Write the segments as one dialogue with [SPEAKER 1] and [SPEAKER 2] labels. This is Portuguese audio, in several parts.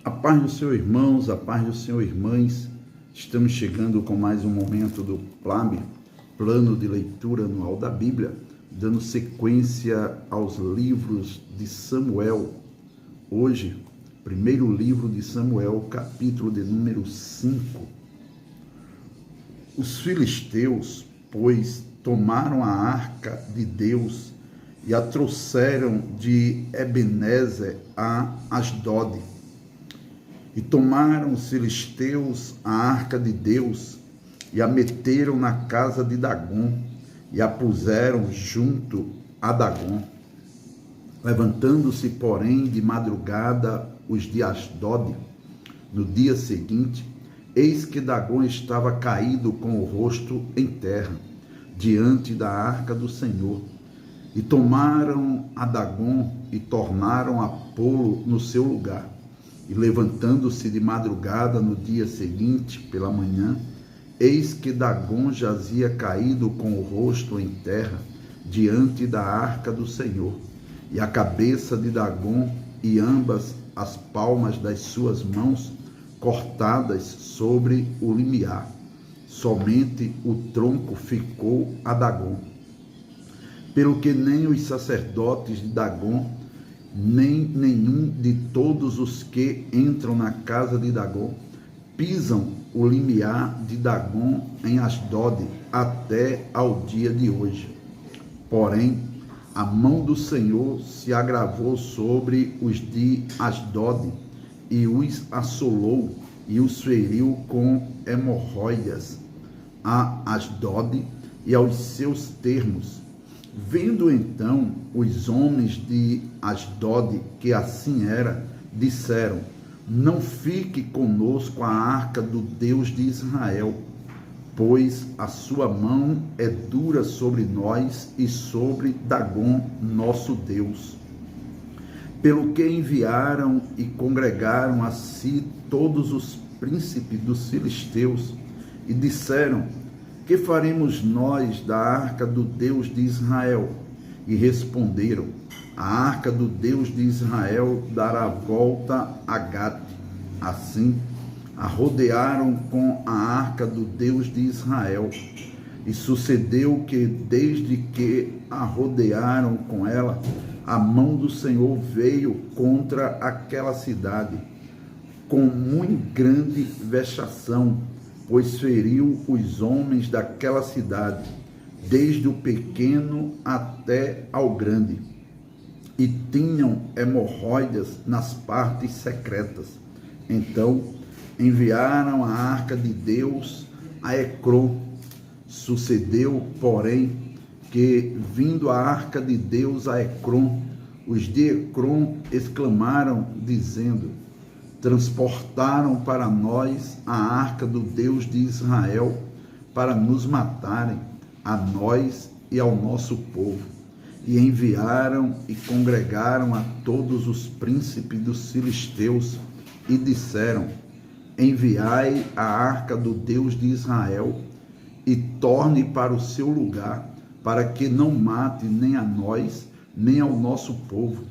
[SPEAKER 1] A paz do Senhor, irmãos, a paz do Senhor, irmãs. Estamos chegando com mais um momento do PLAB, Plano de Leitura Anual da Bíblia, dando sequência aos livros de Samuel. Hoje, primeiro livro de Samuel, capítulo de número 5. Os filisteus, pois, tomaram a arca de Deus e a trouxeram de Ebenezer a Asdod. E tomaram os filisteus a arca de Deus e a meteram na casa de Dagom e a puseram junto a Dagom. Levantando-se, porém, de madrugada os de Asdod, no dia seguinte, eis que Dagom estava caído com o rosto em terra, diante da arca do Senhor. E tomaram a Dagom e tornaram a pô-lo no seu lugar. E levantando-se de madrugada no dia seguinte, pela manhã, eis que Dagom jazia caído com o rosto em terra, diante da arca do Senhor. E a cabeça de Dagom e ambas as palmas das suas mãos cortadas sobre o limiar. Somente o tronco ficou a Dagom. Pelo que nem os sacerdotes de Dagom, nem nenhum de todos os que entram na casa de Dagom pisam o limiar de Dagom em Asdod até ao dia de hoje. Porém, a mão do Senhor se agravou sobre os de Asdod e os assolou e os feriu com hemorroidas a Asdod e aos seus termos. Vendo então os homens de Asdod que assim era, disseram: não fique conosco a arca do Deus de Israel, pois a sua mão é dura sobre nós e sobre Dagom, nosso Deus. Pelo que enviaram e congregaram a si todos os príncipes dos filisteus e disseram: que faremos nós da arca do Deus de Israel? E responderam: a arca do Deus de Israel dará volta a Gate. Assim, a rodearam com a arca do Deus de Israel. E sucedeu que, desde que a rodearam com ela, a mão do Senhor veio contra aquela cidade, com muito grande vexação, pois feriu os homens daquela cidade, desde o pequeno até ao grande, e tinham hemorroidas nas partes secretas. Então enviaram a arca de Deus a Ecrom. Sucedeu, porém, que, vindo a arca de Deus a Ecrom, os de Ecrom exclamaram, dizendo: transportaram para nós a arca do Deus de Israel para nos matarem, a nós e ao nosso povo. E enviaram e congregaram a todos os príncipes dos filisteus e disseram: enviai a arca do Deus de Israel e torne para o seu lugar, para que não mate nem a nós, nem ao nosso povo,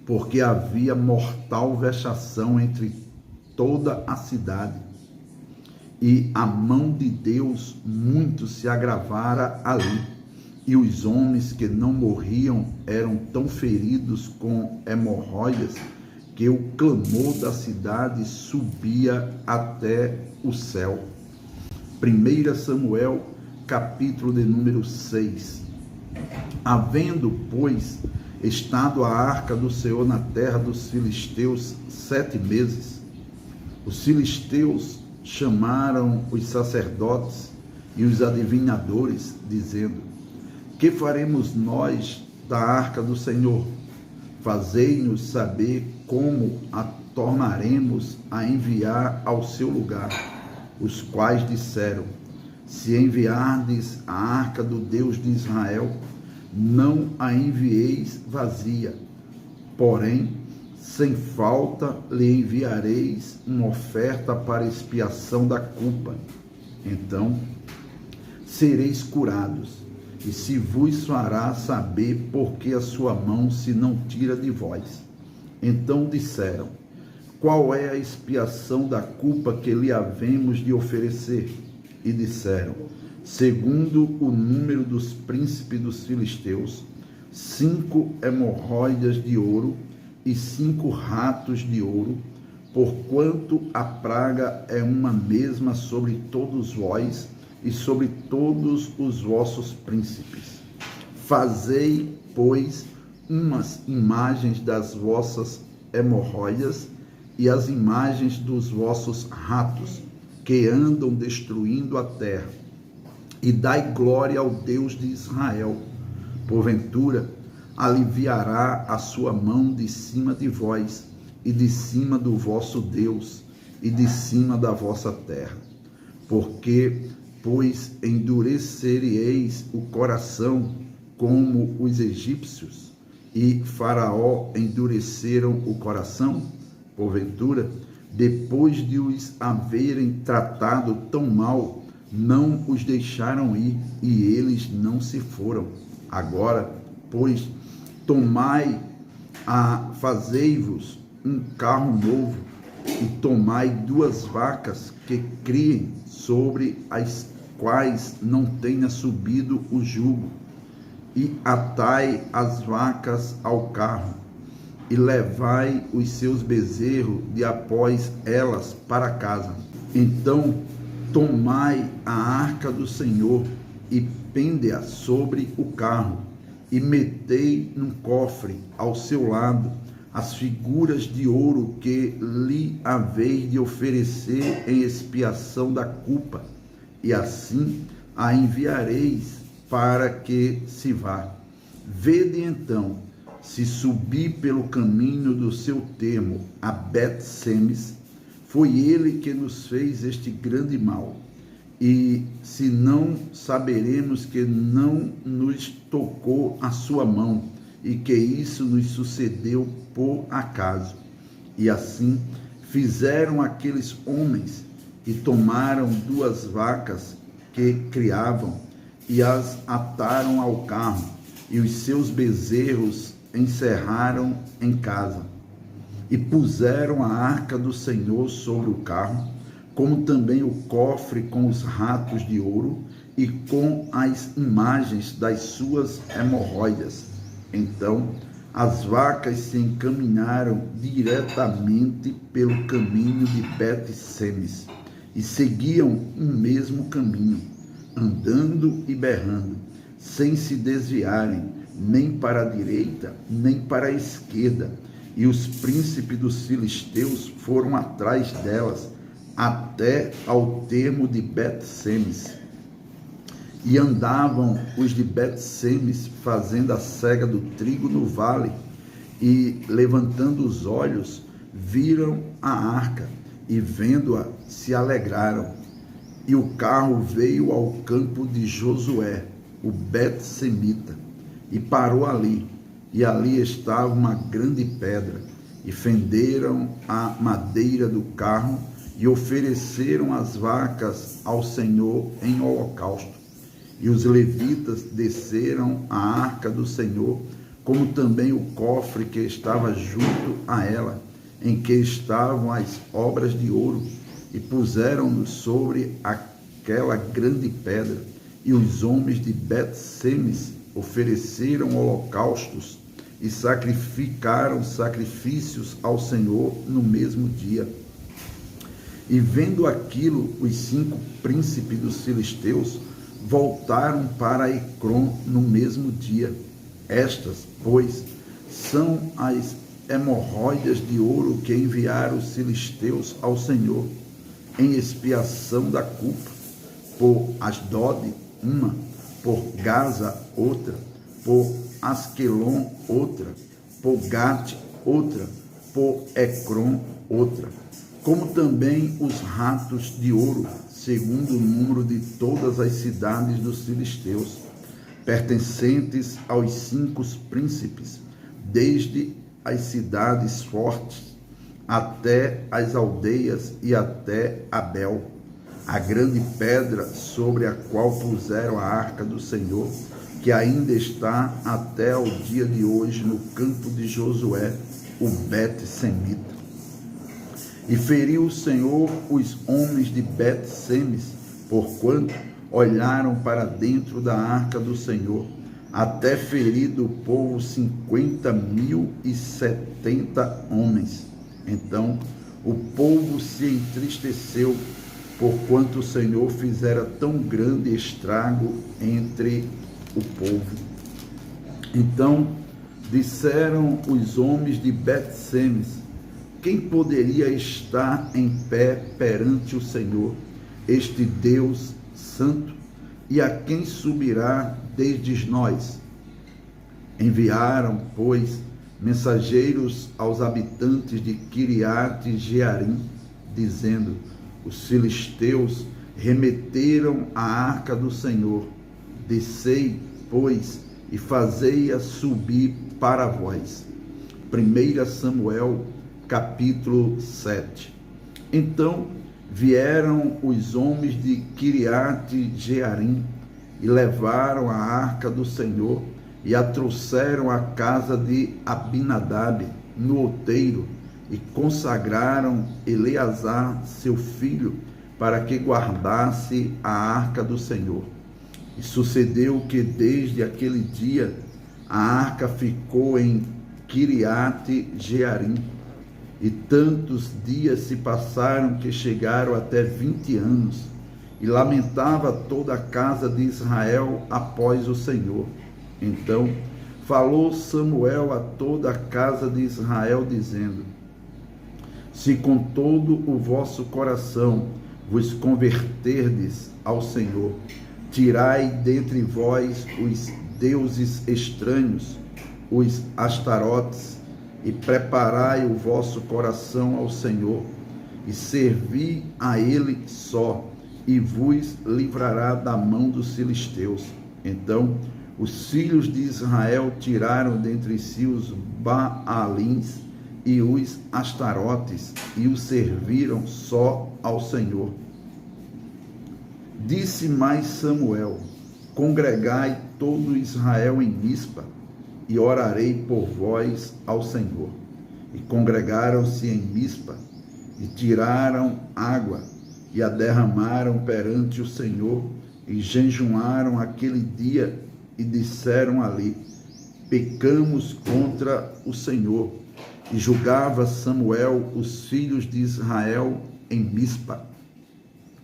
[SPEAKER 1] porque havia mortal vexação entre toda a cidade, e a mão de Deus muito se agravara ali, e os homens que não morriam eram tão feridos com hemorroidas, que o clamor da cidade subia até o céu. 1 Samuel, capítulo de número 6. Havendo, pois, estado a arca do Senhor na terra dos filisteus 7 meses, os filisteus chamaram os sacerdotes e os adivinhadores, dizendo: que faremos nós da arca do Senhor? Fazei-nos saber como a tornaremos a enviar ao seu lugar. Os quais disseram: se enviardes a arca do Deus de Israel, não a envieis vazia, porém, sem falta lhe enviareis uma oferta para expiação da culpa. Então sereis curados, e se vos fará saber por que a sua mão se não tira de vós. Então disseram: qual é a expiação da culpa que lhe havemos de oferecer? E disseram, segundo o número dos príncipes dos filisteus, 5 hemorroidas de ouro e 5 ratos de ouro, porquanto a praga é uma mesma sobre todos vós e sobre todos os vossos príncipes. Fazei, pois, umas imagens das vossas hemorroidas e as imagens dos vossos ratos, que andam destruindo a terra, e dai glória ao Deus de Israel. Porventura, aliviará a sua mão de cima de vós, e de cima do vosso Deus, e de cima da vossa terra. Porque, pois, endurecereis o coração como os egípcios, e Faraó endureceram o coração? Porventura, depois de os haverem tratado tão mal, não os deixaram ir, e eles não se foram. Agora, pois, fazei-vos um carro novo, e tomai 2 vacas que criem, sobre as quais não tenha subido o jugo, e atai as vacas ao carro, e levai os seus bezerros de após elas para casa. Então tomai a arca do Senhor e pende-a sobre o carro, e metei num cofre ao seu lado as figuras de ouro que lhe haveis de oferecer em expiação da culpa, e assim a enviareis para que se vá. Vede então, se subir pelo caminho do seu termo a Bet-Semes, foi ele que nos fez este grande mal. E se não, saberemos que não nos tocou a sua mão, e que isso nos sucedeu por acaso. E assim fizeram aqueles homens, e tomaram 2 vacas que criavam, e as ataram ao carro, e os seus bezerros encerraram em casa. E puseram a arca do Senhor sobre o carro, como também o cofre com os ratos de ouro, e com as imagens das suas hemorroidas. Então as vacas se encaminharam diretamente pelo caminho de Bet-Semes, e seguiam o mesmo caminho, andando e berrando, sem se desviarem, nem para a direita, nem para a esquerda. E os príncipes dos filisteus foram atrás delas, até ao termo de Bet-Semes. E andavam os de Bet-Semes, fazendo a cega do trigo no vale, e, levantando os olhos, viram a arca, e vendo-a, se alegraram. E o carro veio ao campo de Josué, o Bet-Semita, e parou ali, e ali estava uma grande pedra, e fenderam a madeira do carro, e ofereceram as vacas ao Senhor em holocausto. E os levitas desceram a arca do Senhor, como também o cofre que estava junto a ela, em que estavam as obras de ouro, e puseram-no sobre aquela grande pedra. E os homens de Bet-Semes ofereceram holocaustos e sacrificaram sacrifícios ao Senhor no mesmo dia. E vendo aquilo, os 5 príncipes dos filisteus voltaram para Ecrom no mesmo dia. Estas, pois, são as hemorroidas de ouro que enviaram os filisteus ao Senhor, em expiação da culpa, por Asdod, uma, por Gaza, outra, por Asquelon, outra, por Gate, outra, por Ecrom, outra, como também os ratos de ouro, segundo o número de todas as cidades dos filisteus, pertencentes aos 5 príncipes, desde as cidades fortes até as aldeias e até Abel, a grande pedra sobre a qual puseram a arca do Senhor, que ainda está até o dia de hoje no campo de Josué, o Bet-Semita. E feriu o Senhor os homens de Bet-Semes, porquanto olharam para dentro da arca do Senhor, até ferir do povo 50.070 homens. Então o povo se entristeceu, porquanto o Senhor fizera tão grande estrago entre o povo. Então disseram os homens de Bet-Semes: quem poderia estar em pé perante o Senhor, este Deus santo? E a quem subirá desde nós? Enviaram, pois, mensageiros aos habitantes de Quiriate-Jearim, dizendo: os filisteus remeteram a arca do Senhor. Descei, pois, e fazei-a subir para vós. 1 Samuel, capítulo 7. Então vieram os homens de Quiriate-Jearim e levaram a arca do Senhor e a trouxeram à casa de Abinadab, no outeiro, e consagraram Eleazar, seu filho, para que guardasse a arca do Senhor. E sucedeu que desde aquele dia a arca ficou em Quiriate-Jearim, e tantos dias se passaram que chegaram até 20 anos, e lamentava toda a casa de Israel após o Senhor. Então falou Samuel a toda a casa de Israel, dizendo: se com todo o vosso coração vos converterdes ao Senhor, tirai dentre vós os deuses estranhos, os astarotes, e preparai o vosso coração ao Senhor, e servi a Ele só, e vos livrará da mão dos filisteus. Então os filhos de Israel tiraram dentre si os Baalins e os Astarotes, e os serviram só ao Senhor. Disse mais Samuel: congregai todo Israel em Mispa, e orarei por vós ao Senhor. E congregaram-se em Mispa, e tiraram água, e a derramaram perante o Senhor, e jejuaram aquele dia, e disseram ali: pecamos contra o Senhor. E julgava Samuel os filhos de Israel em Mispa.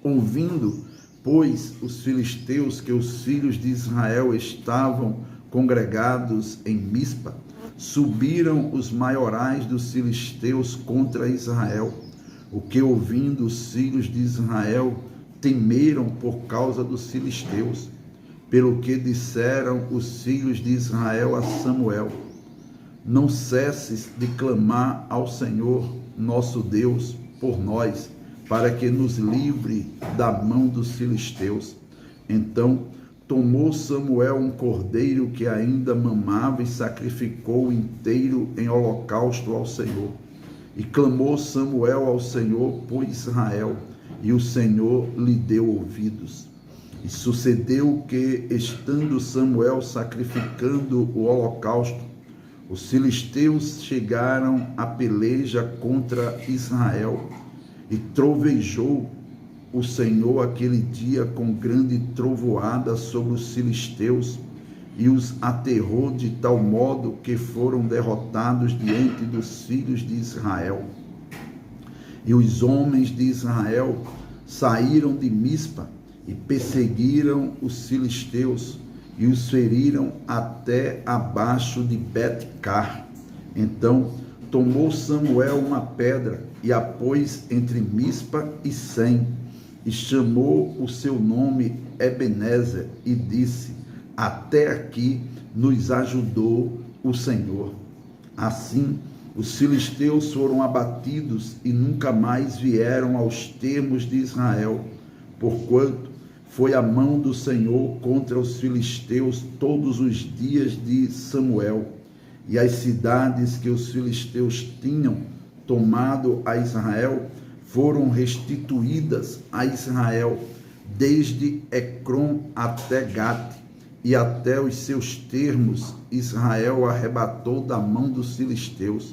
[SPEAKER 1] Ouvindo, pois, os filisteus que os filhos de Israel estavam congregados em Mispa, subiram os maiorais dos filisteus contra Israel, o que, ouvindo os filhos de Israel, temeram por causa dos filisteus, pelo que disseram os filhos de Israel a Samuel: não cesses de clamar ao Senhor nosso Deus por nós, para que nos livre da mão dos filisteus. Então tomou Samuel um cordeiro que ainda mamava e sacrificou inteiro em holocausto ao Senhor. E clamou Samuel ao Senhor por Israel, e o Senhor lhe deu ouvidos. E sucedeu que, estando Samuel sacrificando o holocausto, os filisteus chegaram à peleja contra Israel, e trovejou o Senhor aquele dia com grande trovoada sobre os filisteus, e os aterrou de tal modo que foram derrotados diante dos filhos de Israel. E os homens de Israel saíram de Mispa e perseguiram os filisteus, e os feriram até abaixo de Bet-car. Então tomou Samuel uma pedra e a pôs entre Mispa e Sem, e chamou o seu nome Ebenezer, e disse: até aqui nos ajudou o Senhor. Assim os filisteus foram abatidos e nunca mais vieram aos termos de Israel, porquanto foi a mão do Senhor contra os filisteus todos os dias de Samuel, e as cidades que os filisteus tinham tomado a Israel foram restituídas a Israel, desde Ecrom até Gate, e até os seus termos Israel arrebatou da mão dos filisteus.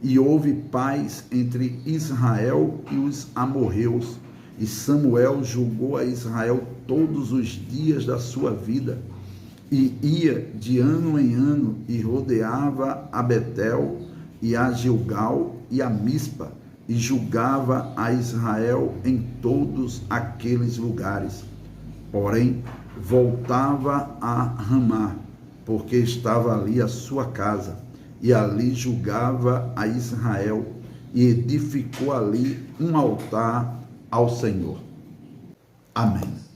[SPEAKER 1] e houve paz entre Israel e os amorreus. E Samuel julgou a Israel todos os dias da sua vida, e ia de ano em ano, e rodeava a Betel, e a Gilgal, e a Mispa, e julgava a Israel em todos aqueles lugares. Porém, voltava a Ramá, porque estava ali a sua casa, e ali julgava a Israel, e edificou ali um altar ao Senhor. Amém.